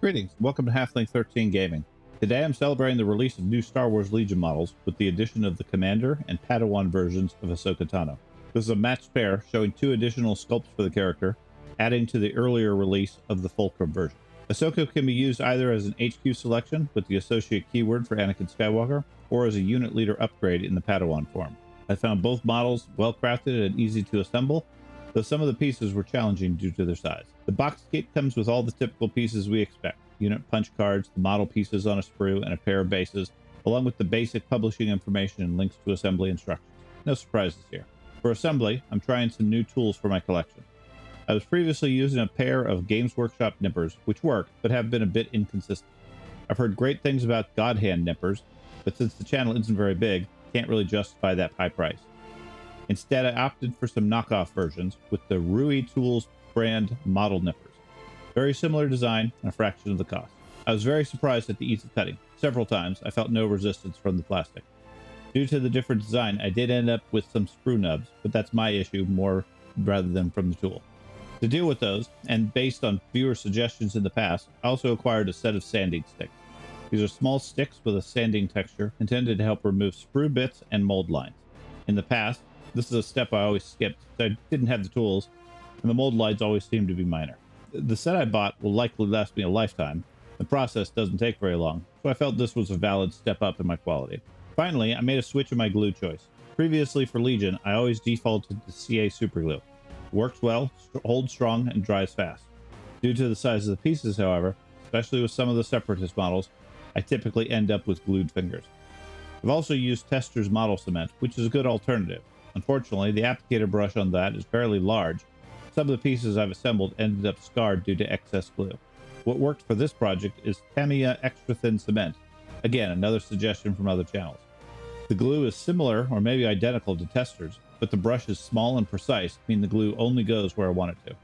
Greetings, welcome to Halfling 13 Gaming. Today I'm celebrating the release of new Star Wars Legion models with the addition of the Commander and Padawan versions of Ahsoka Tano. This is a matched pair showing 2 additional sculpts for the character, adding to the earlier release of the Fulcrum version. Ahsoka can be used either as an HQ selection with the associate keyword for Anakin Skywalker, or as a unit leader upgrade in the Padawan form. I found both models well crafted and easy to assemble, though some of the pieces were challenging due to their size. The box kit comes with all the typical pieces we expect: unit punch cards, the model pieces on a sprue, and a pair of bases, along with the basic publishing information and links to assembly instructions. No surprises here. For assembly, I'm trying some new tools for my collection. I was previously using a pair of Games Workshop nippers, which work, but have been a bit inconsistent. I've heard great things about God Hand nippers, but since the channel isn't very big, can't really justify that high price. Instead, I opted for some knockoff versions with the Rui Tools brand model nippers. Very similar design and a fraction of the cost. I was very surprised at the ease of cutting. Several times, I felt no resistance from the plastic. Due to the different design, I did end up with some sprue nubs, but that's my issue more rather than from the tool. To deal with those, and based on viewer suggestions in the past, I also acquired a set of sanding sticks. These are small sticks with a sanding texture intended to help remove sprue bits and mold lines. In the past, this is a step I always skipped, so I didn't have the tools, and the mold lines always seemed to be minor. The set I bought will likely last me a lifetime. The process doesn't take very long, so I felt this was a valid step up in my quality. Finally, I made a switch in my glue choice. Previously for Legion, I always defaulted to CA Superglue. It works well, holds strong, and dries fast. Due to the size of the pieces, however, especially with some of the Separatist models, I typically end up with glued fingers. I've also used Tester's model cement, which is a good alternative. Unfortunately, the applicator brush on that is fairly large. Some of the pieces I've assembled ended up scarred due to excess glue. What worked for this project is Tamiya Extra Thin Cement. Again, another suggestion from other channels. The glue is similar or maybe identical to Tester's, but the brush is small and precise, meaning the glue only goes where I want it to.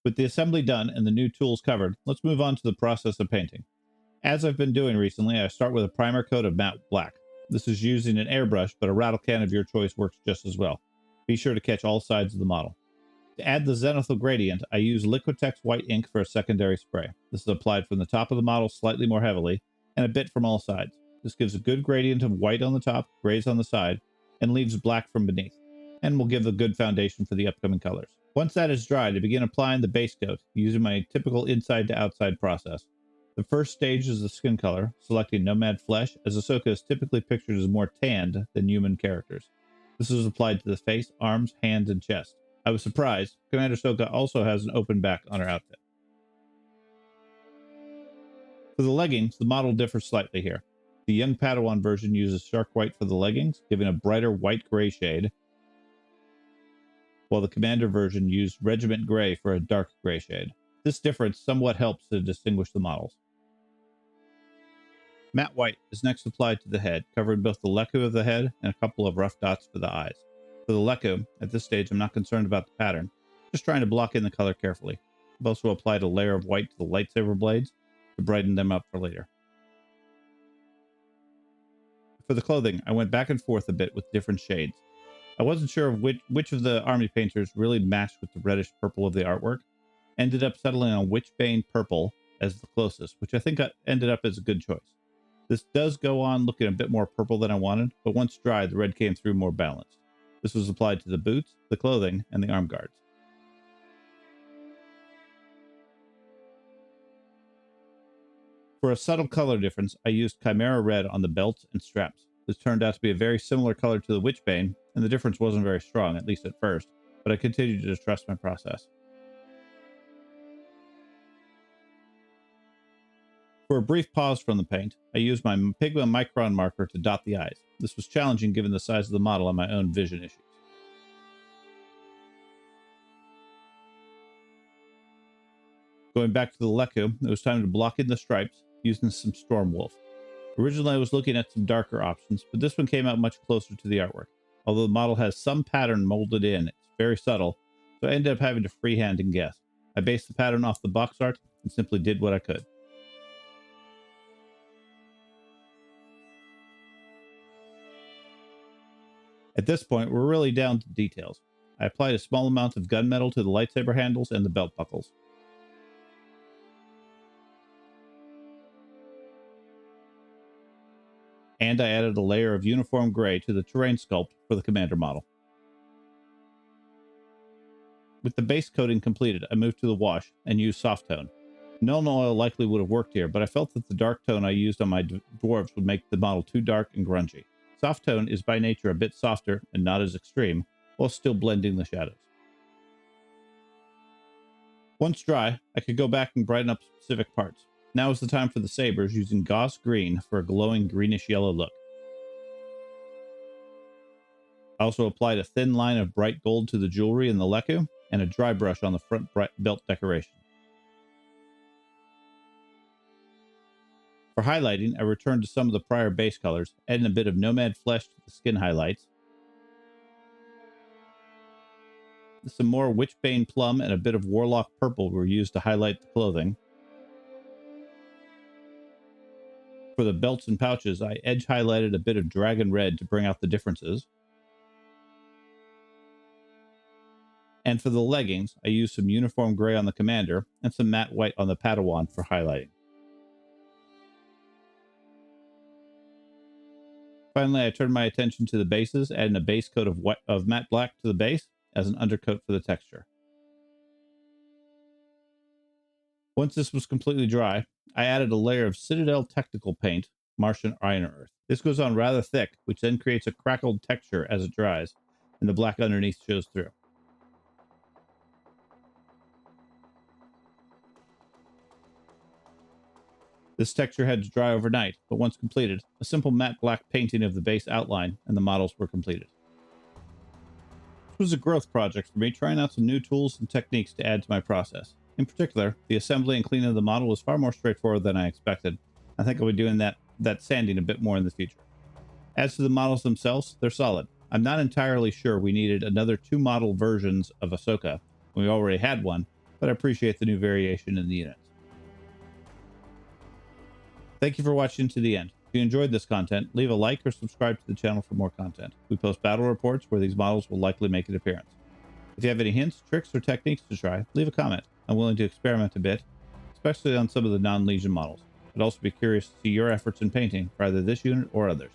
With the assembly done and the new tools covered, let's move on to the process of painting. As I've been doing recently, I start with a primer coat of matte black. This is using an airbrush, but a rattle can of your choice works just as well. Be sure to catch all sides of the model. To add the zenithal gradient, I use Liquitex white ink for a secondary spray. This is applied from the top of the model slightly more heavily, and a bit from all sides. This gives a good gradient of white on the top, grays on the side, and leaves black from beneath, and will give a good foundation for the upcoming colors. Once that is dried, I begin applying the base coat, using my typical inside to outside process. The first stage is the skin color, selecting Nomad Flesh, as Ahsoka is typically pictured as more tanned than human characters. This is applied to the face, arms, hands, and chest. I was surprised. Commander Ahsoka also has an open back on her outfit. For the leggings, the model differs slightly here. The young Padawan version uses shark white for the leggings, giving a brighter white-gray shade, while the Commander version used Regiment Gray for a dark gray shade. This difference somewhat helps to distinguish the models. Matte white is next applied to the head, covering both the leku of the head and a couple of rough dots for the eyes. For the leku, at this stage I'm not concerned about the pattern, just trying to block in the color carefully. I've also applied a layer of white to the lightsaber blades to brighten them up for later. For the clothing, I went back and forth a bit with different shades. I wasn't sure of which of the army painters really matched with the reddish purple of the artwork. Ended up settling on Witchbane purple as the closest, which I think ended up as a good choice. This does go on looking a bit more purple than I wanted, but once dried, the red came through more balanced. This was applied to the boots, the clothing, and the arm guards. For a subtle color difference, I used Chimera Red on the belts and straps. This turned out to be a very similar color to the Witchbane, and the difference wasn't very strong, at least at first, but I continued to trust my process. For a brief pause from the paint, I used my Pigma Micron marker to dot the eyes. This was challenging given the size of the model and my own vision issues. Going back to the leku, it was time to block in the stripes using some Stormwolf. Originally I was looking at some darker options, but this one came out much closer to the artwork. Although the model has some pattern molded in, it's very subtle, so I ended up having to freehand and guess. I based the pattern off the box art and simply did what I could. At this point, we're really down to details. I applied a small amount of gunmetal to the lightsaber handles and the belt buckles. And I added a layer of uniform gray to the terrain sculpt for the commander model. With the base coating completed, I moved to the wash and used soft tone. Null oil likely would have worked here, but I felt that the dark tone I used on my dwarves would make the model too dark and grungy. Soft tone is by nature a bit softer and not as extreme, while still blending the shadows. Once dry, I could go back and brighten up specific parts. Now is the time for the sabers, using Gauss green for a glowing greenish yellow look. I also applied a thin line of bright gold to the jewelry and the leku, and a dry brush on the front belt decoration. For highlighting, I returned to some of the prior base colors, adding a bit of nomad flesh to the skin highlights, some more witchbane plum and a bit of warlock purple were used to highlight the clothing. For the belts and pouches, I edge highlighted a bit of dragon red to bring out the differences. And for the leggings, I used some uniform gray on the commander and some matte white on the Padawan for highlighting. Finally, I turned my attention to the bases, adding a base coat of matte black to the base as an undercoat for the texture. Once this was completely dry, I added a layer of Citadel Technical Paint, Martian Iron Earth. This goes on rather thick, which then creates a crackled texture as it dries, and the black underneath shows through. This texture had to dry overnight, but once completed, a simple matte black painting of the base outline and the models were completed. This was a growth project for me, trying out some new tools and techniques to add to my process. In particular, the assembly and cleaning of the model was far more straightforward than I expected. I think I'll be doing that sanding a bit more in the future. As to the models themselves, they're solid. I'm not entirely sure we needed another 2 model versions of Ahsoka when we already had one, but I appreciate the new variation in the units. Thank you for watching to the end. If you enjoyed this content, leave a like or subscribe to the channel for more content. We post battle reports where these models will likely make an appearance. If you have any hints, tricks, or techniques to try, leave a comment. I'm willing to experiment a bit, especially on some of the non-Legion models. I'd also be curious to see your efforts in painting for either this unit or others.